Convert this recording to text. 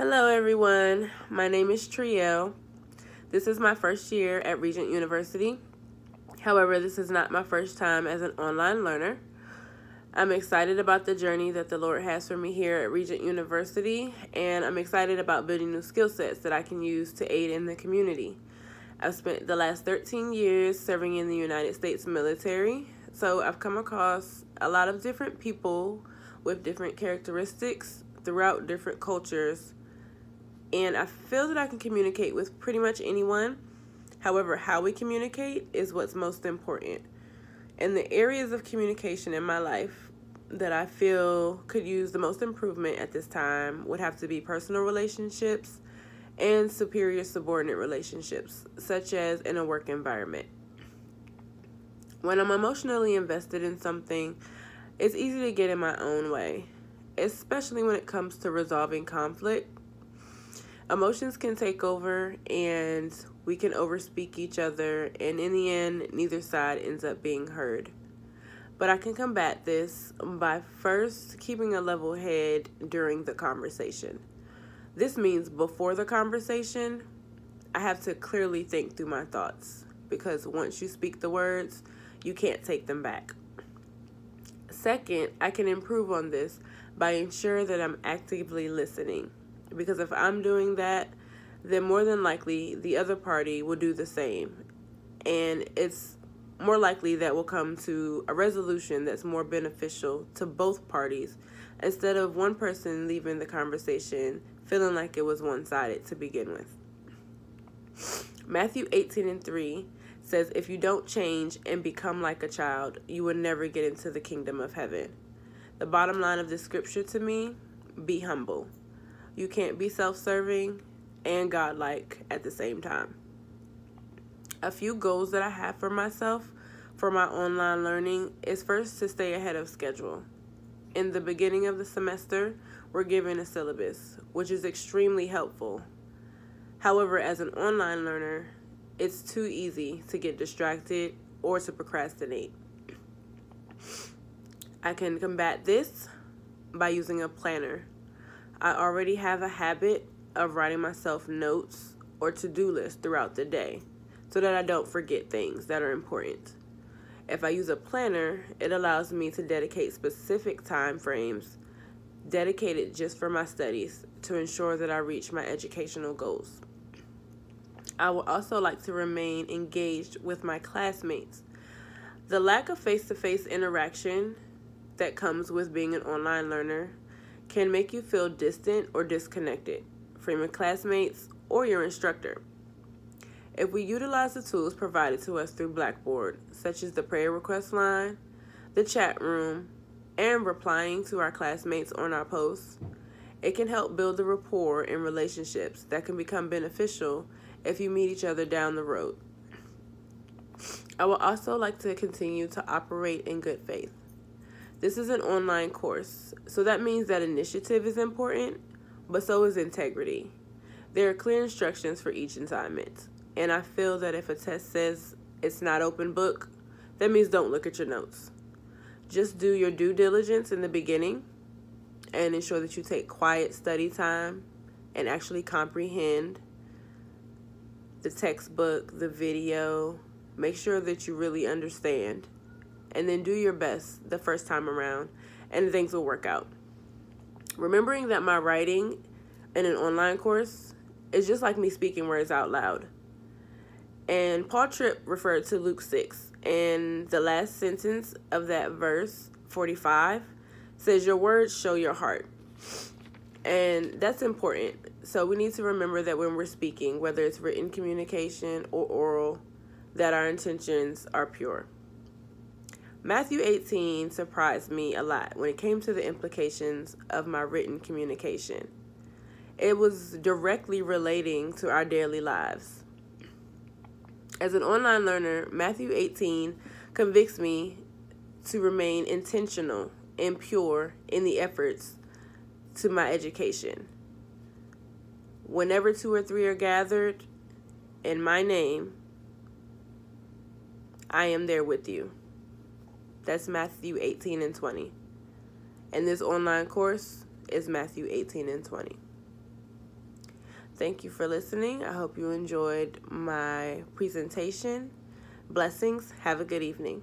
Hello everyone, my name is Trielle. This is my first year at Regent University. However, this is not my first time as an online learner. I'm excited about the journey that the Lord has for me here at Regent University, and I'm excited about building new skill sets that I can use to aid in the community. I've spent the last 13 years serving in the United States military, so I've come across a lot of different people with different characteristics throughout different cultures, and I feel that I can communicate with pretty much anyone. However, how we communicate is what's most important. And the areas of communication in my life that I feel could use the most improvement at this time would have to be personal relationships and superior-subordinate relationships, such as in a work environment. When I'm emotionally invested in something, it's easy to get in my own way, especially when it comes to resolving conflict. Emotions can take over and we can overspeak each other, and in the end, neither side ends up being heard. But I can combat this by first keeping a level head during the conversation. This means before the conversation, I have to clearly think through my thoughts, because once you speak the words, you can't take them back. Second, I can improve on this by ensuring that I'm actively listening, because if I'm doing that, then more than likely the other party will do the same, and it's more likely that we'll come to a resolution that's more beneficial to both parties, instead of one person leaving the conversation feeling like it was one-sided to begin with. Matthew 18:3 says, "If you don't change and become like a child, you will never get into the kingdom of heaven." The bottom line of this scripture to me: be humble. You can't be self-serving and godlike at the same time. A few goals that I have for myself for my online learning is first to stay ahead of schedule. In the beginning of the semester, we're given a syllabus, which is extremely helpful. However, as an online learner, it's too easy to get distracted or to procrastinate. I can combat this by using a planner. I already have a habit of writing myself notes or to-do lists throughout the day so that I don't forget things that are important. If I use a planner, it allows me to dedicate specific time frames dedicated just for my studies to ensure that I reach my educational goals. I would also like to remain engaged with my classmates. The lack of face-to-face interaction that comes with being an online learner can make you feel distant or disconnected from your classmates or your instructor. If we utilize the tools provided to us through Blackboard, such as the prayer request line, the chat room, and replying to our classmates on our posts, it can help build the rapport and relationships that can become beneficial if you meet each other down the road. I would also like to continue to operate in good faith. This is an online course, so that means that initiative is important, but so is integrity. There are clear instructions for each assignment, and I feel that if a test says it's not open book, that means don't look at your notes. Just do your due diligence in the beginning and ensure that you take quiet study time and actually comprehend the textbook, the video. Make sure that you really understand, and then do your best the first time around, and things will work out. Remembering that my writing in an online course is just like me speaking words out loud. And Paul Tripp referred to Luke 6, and the last sentence of that verse, 45, says, "Your words show your heart." And that's important. So we need to remember that when we're speaking, whether it's written communication or oral, that our intentions are pure. Matthew 18 surprised me a lot when it came to the implications of my written communication. It was directly relating to our daily lives. As an online learner, Matthew 18 convicts me to remain intentional and pure in the efforts to my education. Whenever 2 or 3 are gathered in my name, I am there with you. That's Matthew 18:20. And this online course is Matthew 18:20. Thank you for listening. I hope you enjoyed my presentation. Blessings. Have a good evening.